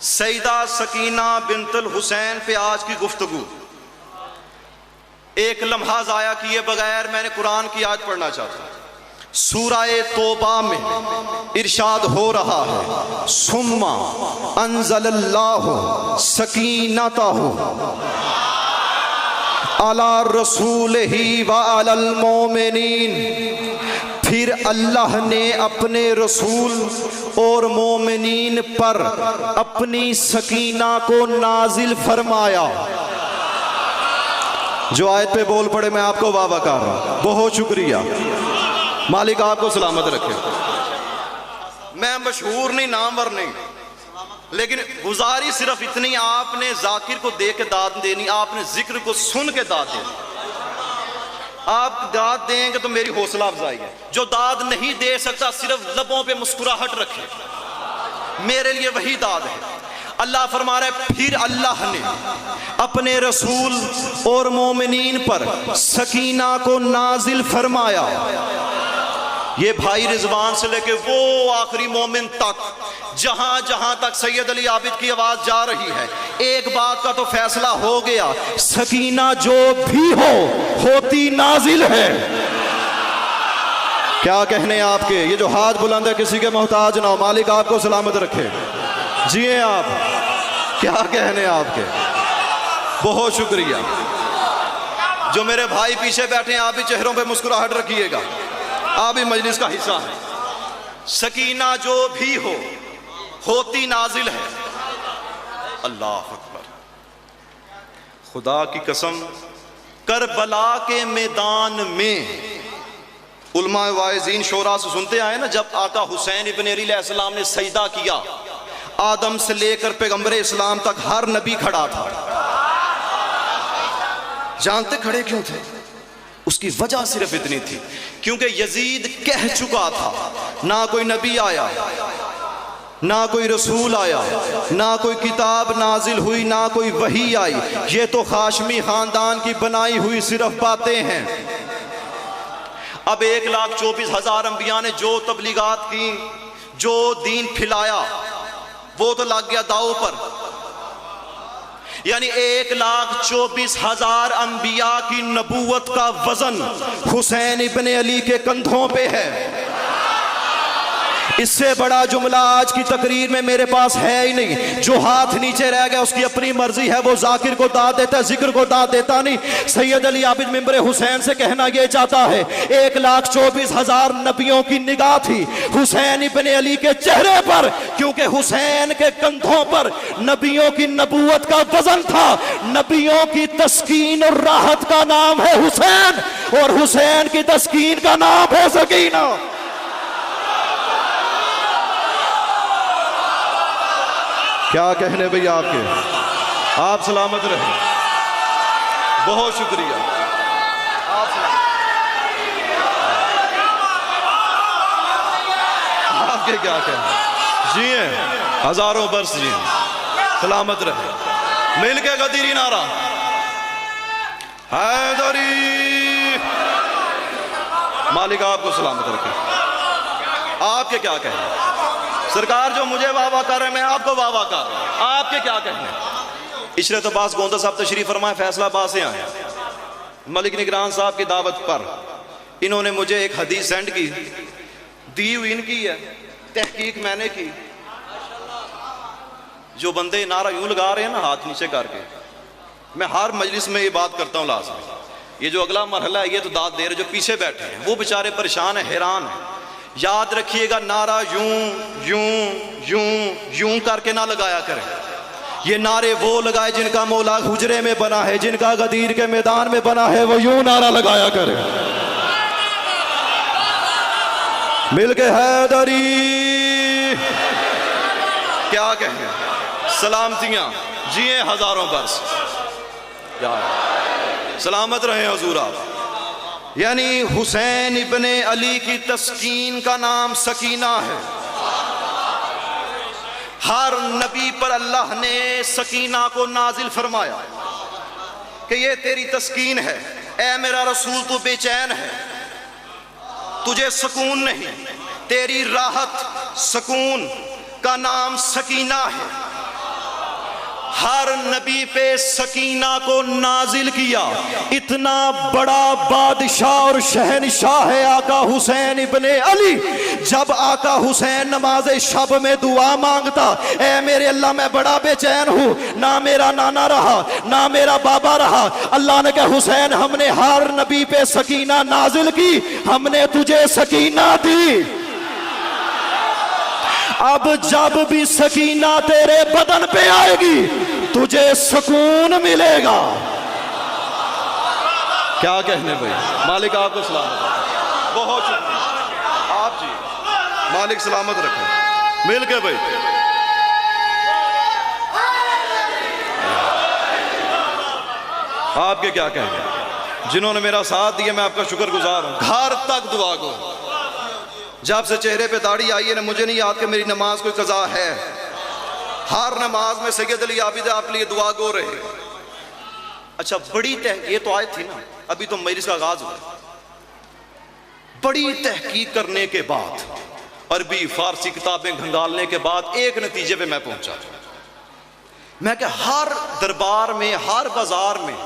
सईदा सकीना बिनतुल हुसैन पे आज की गुफ्तगू। एक लम्हा ज़ाया किए बगैर मैंने कुरान की आयत पढ़ना चाहता हूँ। सूराए तौबा में इरशाद हो रहा है, सुम्मा अंज़लल्लाहु सकीनतहु अला रसूलिही व अलल मोमिनीन। फिर अल्लाह ने अपने रसूल और मोमिनीन पर अपनी सकीना को नाजिल फरमाया। जो आयत पे बोल पड़े मैं आपको वाह वाह कर रहा हूं। बहुत शुक्रिया, मालिक आपको सलामत रखे। मैं मशहूर नहीं, नामवर नहीं, लेकिन गुजारिश सिर्फ इतनी, आपने जाकिर को दे के दाद देनी, आपने जिक्र को सुन के दाद देनी। आप दाद देंगे तो मेरी हौसला अफजाई है। जो दाद नहीं दे सकता सिर्फ लबों पे मुस्कुराहट रखे, मेरे लिए वही दाद है। अल्लाह फरमा रहा है, फिर अल्लाह ने अपने रसूल और मोमिनीन पर सकीना को नाजिल फरमाया। ये भाई रिजवान से लेके वो आखिरी मोमिन तक, जहां जहां तक सैयद अली आबिद की आवाज जा रही है, एक बात का तो फैसला हो गया, सकीना जो भी हो होती नाजिल है। क्या कहने आपके, ये जो हाथ बुलंद है किसी के मोहताज ना हो, मालिक आपको सलामत रखे, जिए आप। क्या कहने आपके, बहुत शुक्रिया। जो मेरे भाई पीछे बैठे हैं, आप भी चेहरों पे मुस्कुराहट रखिएगा, आप भी मजलिस का हिस्सा है। सकीना जो भी हो होती नाजिल है। अल्लाह अकबर। खुदा की कसम, करबला के मैदान में उलमा वाइज़ीन शोरा से सुनते आए ना, जब आका हुसैन इब्न अली अलैहिस्सलाम ने सजदा किया, आदम से लेकर पैगंबर इस्लाम तक हर नबी खड़ा था। जानते खड़े क्यों थे? उसकी वजह सिर्फ इतनी थी, क्योंकि यजीद कह चुका था, ना कोई नबी आया, ना कोई रसूल आया, ना कोई किताब नाजिल हुई, ना कोई वही आई, ये तो हाशमी खानदान की बनाई हुई सिर्फ बातें हैं। अब 1,24,000 अंबिया ने जो तबलीगात की, जो दीन फैलाया, वो तो लग गया दाव पर। यानी 1,24,000 अंबिया की नबूवत का वजन हुसैन इब्ने अली के कंधों पे है। इससे बड़ा जुमला आज की तकरीर में मेरे पास है ही नहीं। जो हाथ नीचे रह गया उसकी अपनी मर्जी है, वो जाकिर को दाद देता है, जिक्र को दाद देता नहीं। सैयद अली आबिद मिंबर हुसैन से कहना यह चाहता है, 1,24,000 नबियों की निगाह थी हुसैन इब्ने अली के चेहरे पर, क्योंकि हुसैन के कंधों पर नबियों की नबूवत का वजन था। नबियों की तस्कीन और राहत का नाम है हुसैन, और हुसैन की तस्कीन का नाम है सकीना। क्या कहने भैया आपके, आप सलामत रहे, बहुत शुक्रिया। आपके क्या कहने, जिए हजारों बरस जिए, सलामत रहे। मिल के गदीरी नारा हैदरी, मालिक आपको सलामत रखे। आपके क्या कहने, सरकार जो मुझे वाह वाह कर रहे हैं, मैं आपको वाह वाह कर रहा हूं, आपके क्या कहने। इशरत अब्बास गोंदा साहब तशरीफ फरमाए, फैसलाबाद से आए, मलिक निगरान साहब की दावत पर इन्होंने मुझे एक हदीस सेंड की, दी हुई इनकी है, तहकीक मैंने की। जो बंदे नारा यूं लगा रहे हैं ना हाथ नीचे करके, मैं हर मजलिस में ये बात करता हूँ लाजमी। ये जो अगला मरहला है, ये तो दाद दे रहे, जो पीछे बैठे हैं वो बेचारे परेशान है, हैरान है। याद रखिएगा, नारा यूं यूं यूं यूं करके ना लगाया करें। ये नारे वो लगाए जिनका मौला हुजरे में बना है, जिनका गदीर के मैदान में बना है, वो यूं नारा लगाया करें। मिलके हैदरी, क्या कहें, सलामतियां, जिए हजारों बरस, सलामत रहे हुजूर आप। यानी हुसैन इब्ने अली की तस्कीन का नाम सकीना है। हर नबी पर अल्लाह ने सकीना को नाजिल फरमाया कि ये तेरी तस्कीन है, ऐ मेरा रसूल तू बेचैन है, तुझे सुकून नहीं, तेरी राहत सुकून का नाम सकीना है। हर नबी पे सकीना को नाजिल किया। इतना बड़ा बादशाह और शहनशाह है आका हुसैन इब्ने अली। जब आका हुसैन नमाज शब में दुआ मांगता, ऐ मेरे अल्लाह मैं बड़ा बेचैन हूँ, ना मेरा नाना रहा ना मेरा बाबा रहा। अल्लाह ने कहा हुसैन हमने हर नबी पे सकीना नाजिल की, हमने तुझे सकीना दी। अब जब भी सकीना तेरे बदन पे आएगी तुझे सुकून मिलेगा। क्या कहने भाई, मालिक आपको सलामत, बहुत शुक्रिया आप जी, मालिक सलामत रखे मिल के भाई। आपके क्या कहने, जिन्होंने मेरा साथ दिया मैं आपका शुक्रगुजार हूं। घर तक दुआ को, जब से चेहरे पे दाढ़ी आई है ना, मुझे नहीं याद कि मेरी नमाज कोई कज़ा है। हर नमाज में सैयद अली आबिद आप लिए दुआ गो रहे। अच्छा बड़ी ये तो आयत थी ना, अभी तो मजलिस का आगाज हुआ। बड़ी तहकीक करने के बाद, अरबी फारसी किताबें खंगालने के बाद एक नतीजे पे मैं पहुंचा। मैं क्या हर दरबार में हर बाजार में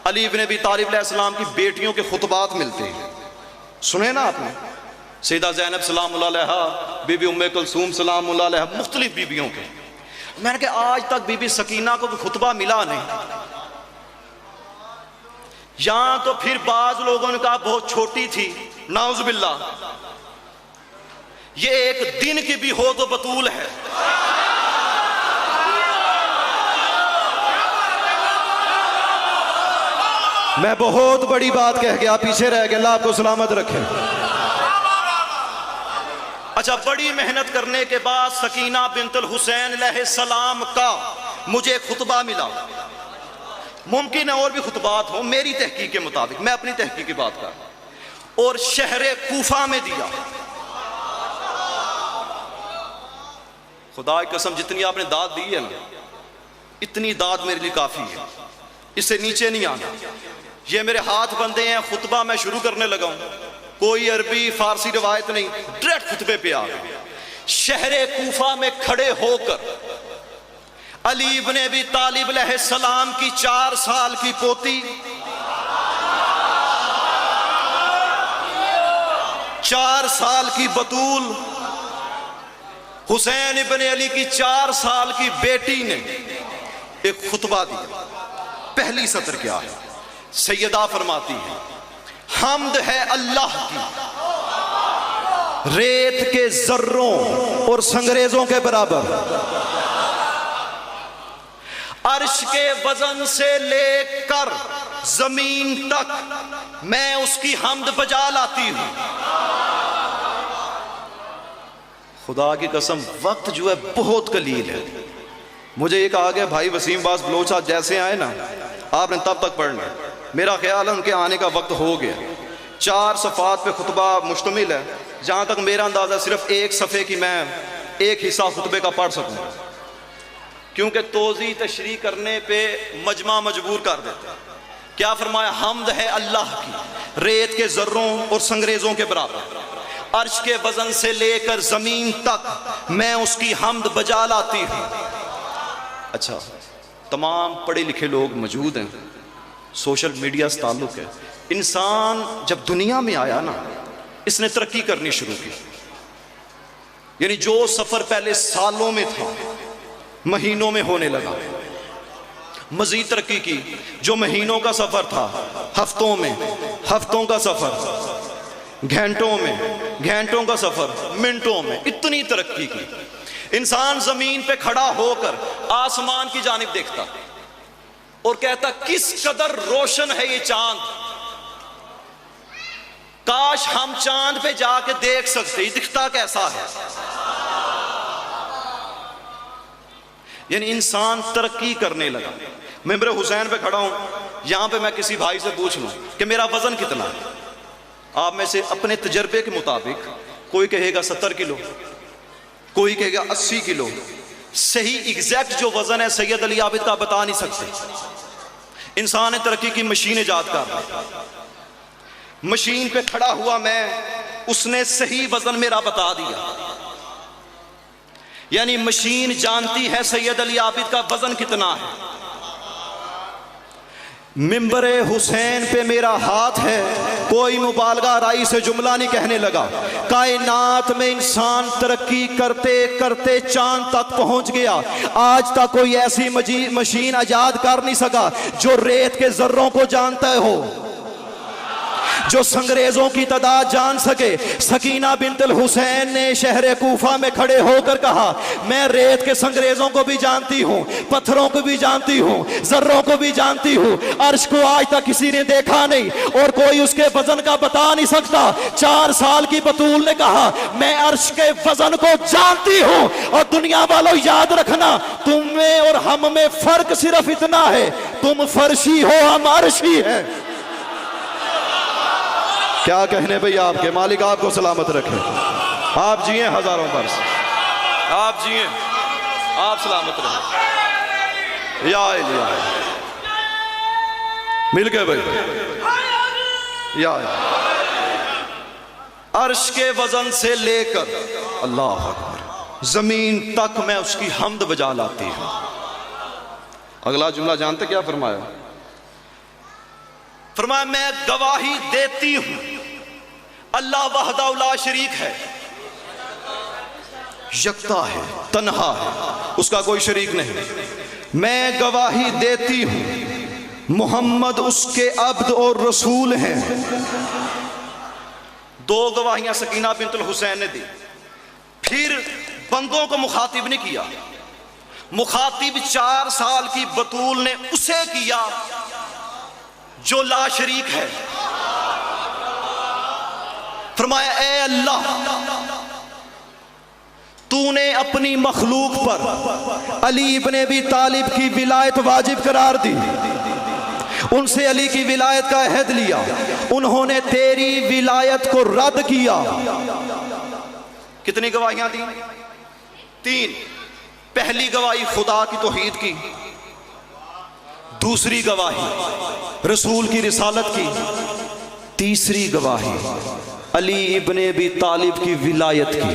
अली इब्न अबी तालिब अलैहिस्सलाम की बेटियों के खुतबात मिलते हैं। सुने ना आपने, सैयदा ज़ैनब सलामुल्लाह अलैहा, बीबी उम्मे कुलसूम सलामुल्लाह अलैहा, मुख्तलिफ बीबियों के। मैंने कहा आज तक बीबी सकीना को खुतबा मिला नहीं। यहां तो फिर बाज लोगों ने कहा बहुत छोटी थी, नाउज़ुबिल्लाह। ये एक दिन की भी हो तो बतूल है। मैं बहुत बड़ी बात कह गया, पीछे रह गया, अल्लाह आपको सलामत रखे। अच्छा बड़ी मेहनत करने के बाद सकीना बिन्तुल हुसैन अलैहिस्सलाम का मुझे खुतबा मिला। मुमकिन है और भी खुतबात हो, मेरी तहकीक के मुताबिक, मैं अपनी तहकीक की बात कर, और शहरे कूफा में दिया। खुदा की कसम जितनी आपने दाद दी है ना, इतनी दाद मेरे लिए काफी है, इससे नीचे नहीं आना। ये मेरे हाथ बंधे हैं, खुतबा मैं शुरू करने लगा हूं, कोई अरबी फारसी रिवायत नहीं, डायरेक्ट खुतबे पे आ गए। शहरे कूफा में खड़े होकर अली इब्न अबी तालिब अलैहिस्सलाम की 4 साल की पोती, 4 साल की बतूल, हुसैन इब्न अली की 4 साल की बेटी ने एक खुतबा दिया। पहली सत्र क्या है, सैयदा फरमाती है हम्द है अल्लाह की, रेत के जर्रों और संगरेजों के बराबर, अर्श के वजन से लेकर जमीन तक मैं उसकी हम्द बजा लाती हूं। खुदा की कसम वक्त जो है बहुत कलील है। मुझे एक आ गया भाई वसीम बास बलोच जैसे आए ना, आपने तब तक पढ़ना, मेरा ख्याल है उनके आने का वक्त हो गया। 4 सफ़ात पे खुतबा मुश्तमिल है, जहां तक मेरा अंदाजा सिर्फ एक सफ़े की मैं एक हिस्सा खुतबे का पढ़ सकूं, क्योंकि तोज़ी तशरीह करने पे मजमा मजबूर कर देता। क्या फरमाया, हम्द है अल्लाह की, रेत के जर्रों और संगरेजों के बराबर, अर्श के वजन से लेकर जमीन तक मैं उसकी हम्द बजा लाती हूं। अच्छा तमाम पढ़े लिखे लोग मौजूद हैं, सोशल मीडिया से ताल्लुक है। इंसान जब दुनिया में आया ना, इसने तरक्की करनी शुरू की। यानी जो सफर पहले सालों में था महीनों में होने लगा, मजीद तरक्की की। जो महीनों का सफर था हफ्तों में, हफ्तों का सफर घंटों में, घंटों का सफर मिनटों में, इतनी तरक्की की। इंसान जमीन पे खड़ा होकर आसमान की जानिब देखता और कहता किस कदर रोशन है ये चांद, काश हम चांद पे जाके देख सकते, दिखता कैसा है। यानी इंसान तरक्की करने लगा। मैं मेरे हुसैन पे खड़ा हूं, यहां पे मैं किसी भाई से पूछ लूं कि मेरा वजन कितना है, आप में से अपने तजर्बे के मुताबिक कोई कहेगा 70 किलो, कोई कहेगा 80 किलो। सही एग्जैक्ट जो वजन है सैयद अली आबिद का बता नहीं सकते। इंसान ने तरक्की की मशीन ईजाद कर दी, मशीन पे खड़ा हुआ मैं, उसने सही वजन मेरा बता दिया। यानी मशीन जानती है सैयद अली आबिद का वजन कितना है। मिंबरे हुसैन पे मेरा हाथ है, कोई मुबालगा राई से जुमला नहीं कहने लगा। कायनात में इंसान तरक्की करते करते चांद तक पहुंच गया, आज तक कोई ऐसी मशीन आजाद कर नहीं सका जो रेत के जर्रों को जानता हो, जो संग्रेजों की तादाद जान सके। सकीना बिन्तुल हुसैन ने शहर कूफा में खड़े होकर कहा, मैं रेत के संग्रेजों को भी जानती हूँ, पत्थरों को भी जानती हूँ, जर्रों को भी जानती हूँ। अर्श को आज तक किसी ने देखा नहीं और कोई उसके वजन का बता नहीं सकता। 4 साल की बतूल ने कहा, मैं अर्श के वजन को जानती हूँ। और दुनिया वालों याद रखना, तुम में और हम में फर्क सिर्फ इतना है, तुम फर्शी हो, हम अर्शी है। क्या कहने भाई आपके, मालिक आपको सलामत रखे। आप जिए हजारों बरस, आप जिए, आप सलामत रहे। या मिल गए भाई। या अर्श के वजन से लेकर अल्लाह अकबर जमीन तक मैं उसकी हम्द बजा लाती हूं। अगला जुमला जानते क्या फरमाया? फरमाया मैं गवाही देती हूं अल्लाह वहदा ला शरीक है, यकता है, तन्हा है, उसका कोई शरीक नहीं। मैं गवाही देती हूं मोहम्मद उसके अब्द और रसूल हैं। 2 गवाहियां सकीना बिन्तुल हुसैन ने दी। फिर बंदों को मुखातिब नहीं किया, मुखातिब 4 साल की बतूल ने उसे किया जो ला शरीक है। फरमाया ए अल्लाह, तूने अपनी मखलूक पर अली इब्ने अबी तालिब की विलायत वाजिब करार दी, उनसे अली की विलायत का अहद लिया, उन्होंने तेरी विलायत को रद्द किया। कितनी गवाहियां दी? 3। पहली गवाही खुदा की तौहीद की, दूसरी गवाही रसूल की रिसालत की, तीसरी गवाही अली इब्ने अबी तालिब की विलायत की।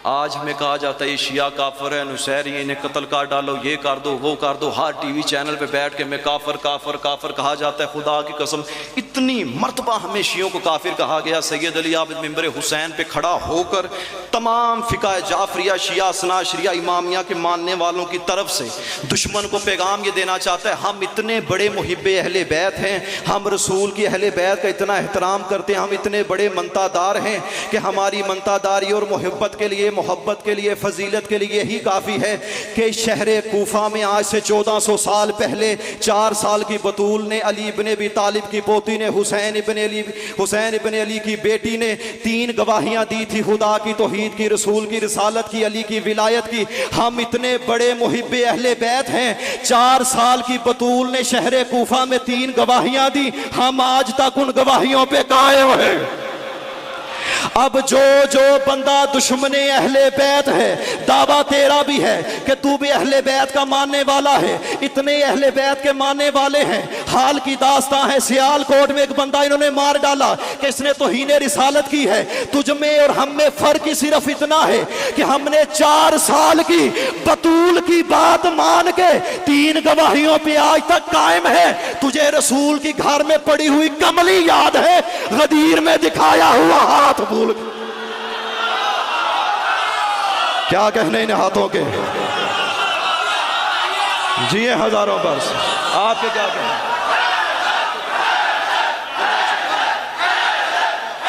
आज हमें कहा जाता है ये शिया काफर है, नुसैरी, इन्हें कत्ल कर डालो, ये कर दो, वो कर दो। हर टीवी चैनल पे बैठ के हमें काफर काफर काफर कहा जाता है। खुदा की कसम इतनी मर्तबा हमें शियों को काफिर कहा गया। सैयद अली आबिद मिंबर हुसैन पे खड़ा होकर तमाम फ़िक़ा जाफरिया, शिया, सनाशरिया, इमामिया के मानने वालों की तरफ से दुश्मन को पैगाम ये देना चाहता है, हम इतने बड़े मुहिब्बे अहले बैत हैं, हम रसूल की अहले बैत का इतना एहतराम करते हैं, हम इतने बड़े मनतादार हैं कि हमारी मनतादारी और मोहब्बत के लिए, मोहब्बत के लिए, फजीलत के लिए ही काफ़ी है कि शहर कूफा में आज से 1400 साल पहले 4 साल की बतूल ने, अली इब्ने अबी तालिब की पोती ने, हुसैन इब्ने अली की बेटी ने 3 गवाहियां दी थी, खुदा की तौहीद की, रसूल की रिसालत की, अली की विलायत की। हम इतने बड़े मुहिब्बे अहले बैत हैं, 4 साल की बतूल ने शहर कूफा में 3 गवाहियां दी, हम आज तक उन गवाहियों पे कायम हैं। अब जो बंदा दुश्मन अहले बैत है, दावा तेरा भी है कि तू भी अहले बैत का मानने वाला है, इतने अहले बैत के मानने वाले हैं। हाल की दास्तां है, सियालकोट में एक बंदा इन्होंने मार डाला कि इसने तौहीन रिसालत की है। तुझ में और हम में फर्क ही सिर्फ इतना है कि हमने 4 साल की बतूल की बात मान के 3 गवाहियों पे आज तक कायम है। तुझे रसूल की घर में पड़ी हुई कमली याद है, गदीर में दिखाया हुआ हाथ भूल। क्या कहने इन हाथों के, जिए हजारों वर्ष। आपके क्या कहने?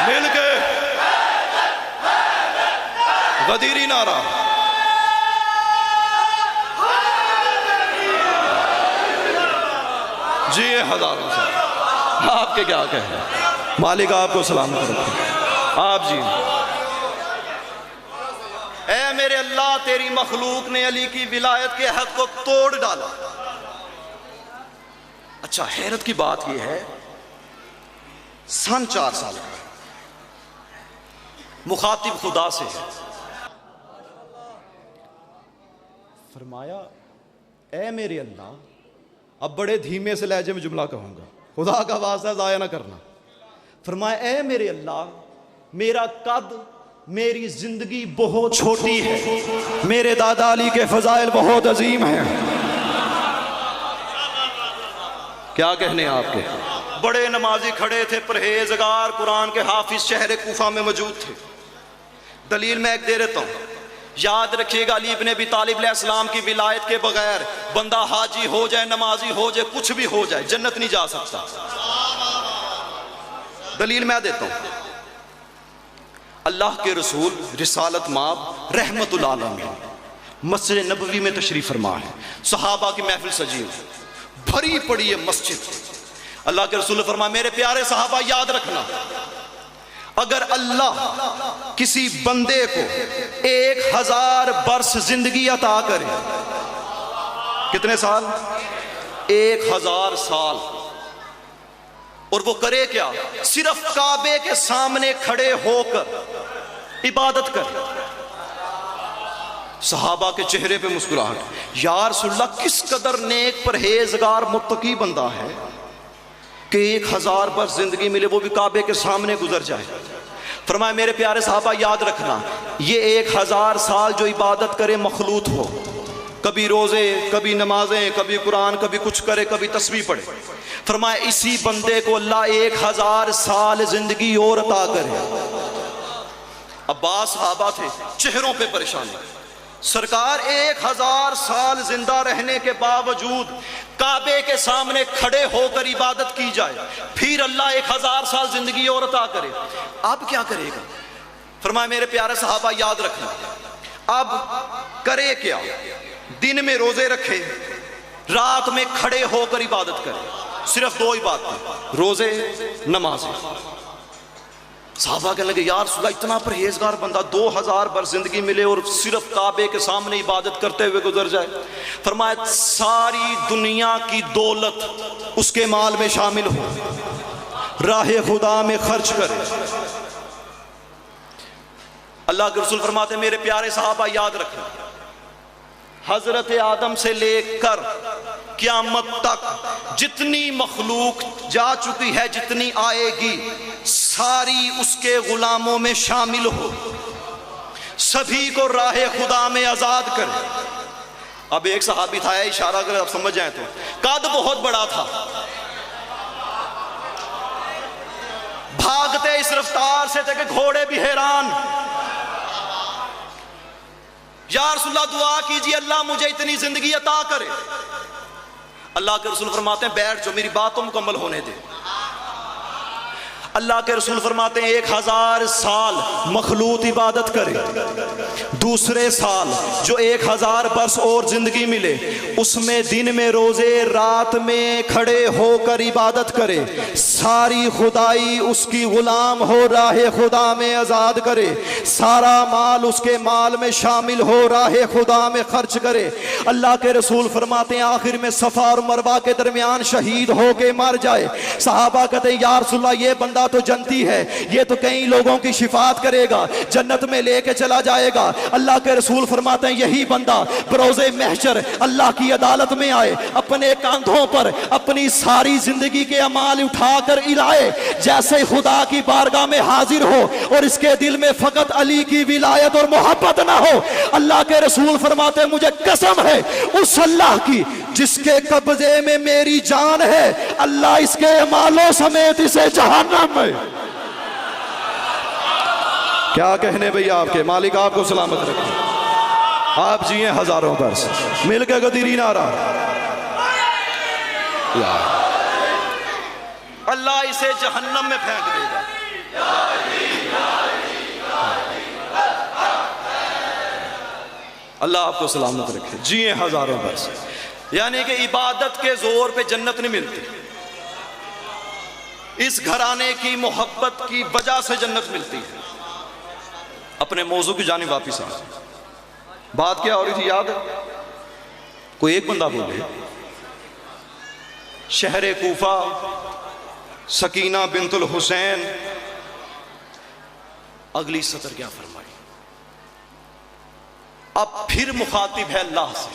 मिल के गदीरी नारा, जिए हजारों साल। आपके क्या कहने? मालिक आपको सलामत रखे। आप जी, ऐ मेरे अल्लाह, तेरी मखलूक ने अली की विलायत के हक को तोड़ डाला। अच्छा, हैरत की बात यह है, सन 4 साल का मुखातिब खुदा से है। फरमाया ऐ मेरे अल्लाह, अब बड़े धीमे से लहजे में जुमला कहूंगा, खुदा का वास्ता जाया ना करना। फरमाया ऐ मेरे अल्लाह, मेरा कद मेरी जिंदगी बहुत छोटी है, मेरे दादा अली के फजाइल बहुत अजीम हैं। क्या कहने आपके? बड़े नमाजी खड़े थे, परहेजगार, कुरान के हाफिज शहर कूफा में मौजूद थे। दलील मैं एक दे देता हूँ, याद रखिएगा, अली इब्न अबी तालिब अलैहिस्सलाम की विलायत के बगैर बंदा हाजी हो जाए, नमाजी हो जाए, कुछ भी हो जाए, जन्नत नहीं जा सकता। दलील मैं देता हूँ, अल्लाह के रसूल रिसालत माब रहमतुल आलमीन मस्जिद नबवी में तशरीफ फरमा है, सहाबा की महफिल सजी है, भरी पड़ी है मस्जिद। अल्लाह के रसूल फरमा, मेरे प्यारे सहाबा याद रखना, अगर अल्लाह किसी बंदे को 1000 बरस जिंदगी अता करे, कितने साल? 1000 साल, और वो करे क्या? सिर्फ काबे के सामने खड़े होकर इबादत करे। सहाबा के चेहरे पे मुस्कुराहट, या रसूलल्लाह किस कदर नेक परहेजगार मुत्तकी बंदा है कि 1000 बरस जिंदगी मिले, वो भी काबे के सामने गुजर जाए। फरमाया, मेरे प्यारे साहबा याद रखना, ये 1000 साल जो इबादत करे मखलूत हो, कभी रोजे, कभी नमाजें, कभी कुरान, कभी कुछ करे, कभी तस्बीह पढ़े। फरमाया, इसी बंदे को अल्लाह 1000 साल जिंदगी और अता करे। अब्बास सहाबा थे, चेहरों पे परेशानी। सरकार 1000 साल जिंदा रहने के बावजूद काबे के सामने खड़े होकर इबादत की जाए, फिर अल्लाह 1000 साल जिंदगी और अता करे, अब क्या करेगा? फरमाया, मेरे प्यारे सहाबा याद रखना, अब करे क्या? दिन में रोजे रखे, रात में खड़े होकर इबादत करे, सिर्फ 2 ही बातें, रोजे, नमाजें। साहबा कहने लगे, यार रसूलल्लाह इतना परहेजगार बंदा 2000 बरस जिंदगी मिले और सिर्फ काबे के सामने इबादत करते हुए गुजर जाए। फरमाया, सारी दुनिया की दौलत उसके माल में शामिल हो, राहे खुदा में खर्च करे। अल्लाह के रसूल फरमाते, मेरे प्यारे साहबा याद रखें, हजरत आदम से लेकर क़यामत तक जितनी मखलूक जा चुकी है, जितनी आएगी, सारी उसके गुलामों में शामिल हो, सभी को राहे खुदा में आजाद करे। अब एक सहाबी था, इशारा अगर आप समझ जाए तो, कद बहुत बड़ा था, भागते इस रफ्तार से थे कि घोड़े भी हैरान। या रसूलल्लाह दुआ कीजिए, अल्लाह मुझे इतनी जिंदगी अता करे। अल्लाह के रसूल फरमाते हैं, बैठ जो, मेरी बात तो मुकम्मल होने दे। अल्लाह के रसूल फरमाते हैं, 1000 साल मखलूत इबादत करे, दूसरे साल जो 1000 बरस और जिंदगी मिले, उसमें दिन में रोजे, रात में खड़े होकर इबादत करे, सारी खुदाई उसकी गुलाम हो, राहे खुदा में आजाद करे, सारा माल उसके माल में शामिल हो, राहे खुदा में खर्च करे। अल्लाह के रसूल फरमाते हैं, आखिर में सफा और मरवा के दरमियान शहीद होके मर जाए। सहाबा कहते हैं, या रसूलल्लाह ये बंदा तो जनती है, ये तो कई लोगों की शिफात करेगा, जन्नत में लेके चला जाएगा। अल्लाह के रसूल फरमाते हैं, यही बंदा बरोज़े महशर अल्लाह की अदालत में आए, अपने कांधों पर अपनी सारी जिंदगी के अमाल उठाकर इलाए, जैसे खुदा की बारगाह में हाजिर हो और इसके दिल में फकत अली की विलायत और मोहब्बत ना हो। अल्लाह के रसूल फरमाते हैं, मुझे कसम है उस अल्लाह की जिसके कब्जे में मेरी जान है, अल्लाह इसके अमालों समेत इसे जहन्नम में। क्या कहने भैया आपके? मालिक आपको सलामत रखे, आप जिए हजारों बरस, मिलकर गदीरी नारा, अल्लाह इसे जहन्नम में फेंक देगा। अल्लाह आपको सलामत रखे, जिए हजारों बरस। यानी कि इबादत के जोर पे जन्नत नहीं मिलती, इस घराने की मोहब्बत की वजह से जन्नत मिलती है। अपने मौजू की जानिब वापिस आ, बात क्या हो रही थी याद है? कोई एक बंदा बोले, शहर कूफा सकीना बिनतुल हुसैन, अगली सतर क्या फरमाई? अब फिर मुखातिब है अल्लाह से।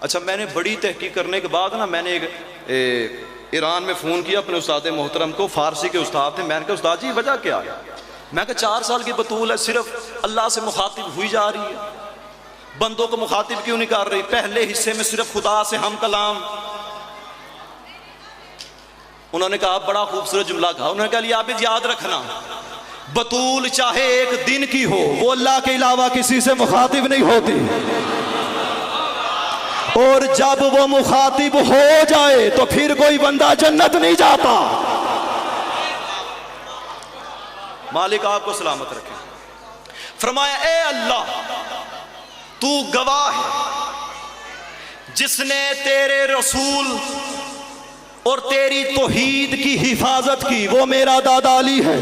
अच्छा, मैंने बड़ी तहकीक करने के बाद ना, मैंने ईरान में फ़ोन किया अपने उस्ताद मोहतरम को, फ़ारसी के उस्ताद थे। मैंने कहा, उस्ताद जी वजह क्या है? मैं कहा 4 साल की बतूल है, सिर्फ अल्लाह से मुखातिब हुई जा रही है, बंदों को मुखातिब क्यों नहीं कर रही? पहले हिस्से में सिर्फ खुदा से हम कलाम। उन्होंने कहा बड़ा खूबसूरत जुमला कहा, उन्होंने कहा लिया आप याद रखना, बतूल चाहे एक दिन की हो, वो अल्लाह के अलावा किसी से मुखातिब नहीं होती, और जब वो मुखातिब हो जाए तो फिर कोई बंदा जन्नत नहीं जाता। मालिक आपको सलामत रखे। फरमाया ए अल्लाह, तू गवाह है जिसने तेरे रसूल और तेरी तौहीद की हिफाजत की, वो मेरा दादा अली है।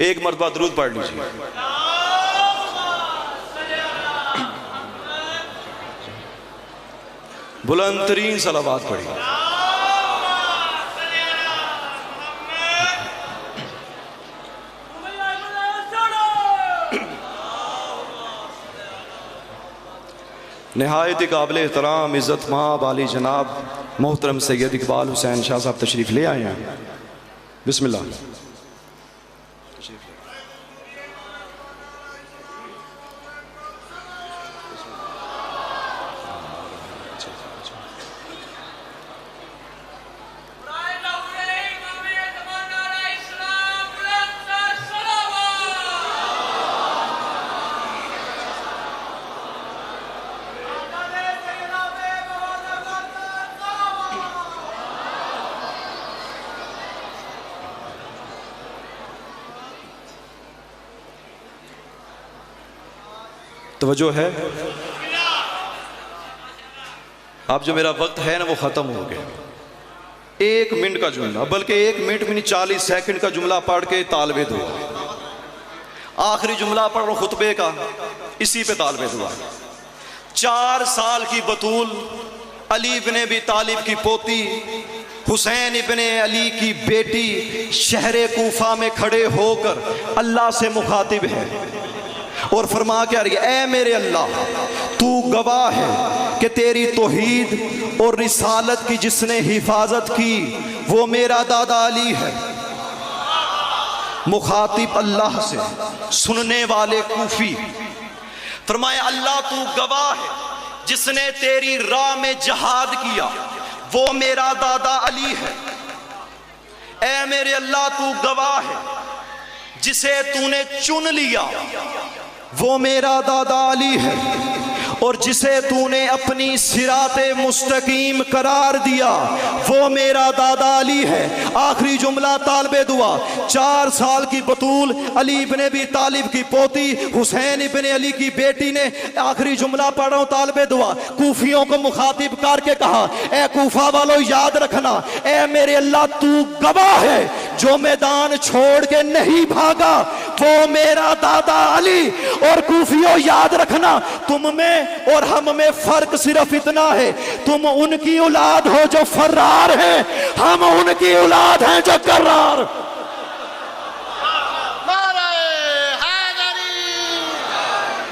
एक मरतबा दुरूद पढ़ लीजिए। बुलंद तरीन सलावात पढ़िए। नहायत काबिल एहतराम इज़्ज़त माब आली जनाब मोहतरम सैयद इकबाल हुसैन शाह साहब तशरीफ़ ले आए हैं। बिस्मिल्लाह। तवज्जो है। अब जो मेरा वक्त है ना वो ख़त्म हो गया। 1 मिनट का जुमला, बल्कि 1 मिनट में नहीं 40 सेकंड का जुमला पढ़ के तालबे दुआ, आखिरी जुमला पढ़ रहा खुतबे का, इसी पे तालबे दुआ। 4 साल की बतूल अली इब्ने अबी तालिब की पोती, हुसैन इब्ने अली की बेटी, शहर कूफा में खड़े होकर अल्लाह से मुखातिब है और फरमा क्या रही है, ऐ मेरे अल्लाह, तू गवाह है कि तेरी तौहीद और रिसालत की जिसने हिफाजत की वो मेरा दादा अली है। मुखातिब अल्लाह से, सुनने वाले कूफी। फरमाया अल्लाह तू गवाह है जिसने तेरी राह में जहाद किया वो मेरा दादा अली है। ऐ मेरे अल्लाह तू गवाह है जिसे तूने चुन लिया वो मेरा दादा अली है, और जिसे तूने अपनी सिराते मुस्तकीम करार दिया वो मेरा दादा अली है। आखिरी जुमला तालबे दुआ। 4 साल की बतूल अली इब्ने अबी तालिब की पोती हुसैन इब्ने अली की बेटी ने आखिरी जुमला पढ़ रहा हूं तालबे दुआ। कूफियों को मुखातिब करके कहा, ए कूफा वालों याद रखना, ए मेरे अल्लाह तू गवाह है जो मैदान छोड़ के नहीं भागा वो मेरा दादा अली। और कूफियों याद रखना, तुम में और हम में फर्क सिर्फ इतना है, तुम उनकी औलाद हो जो फर्रार है, हम उनकी औलाद हैं जो कर्रार।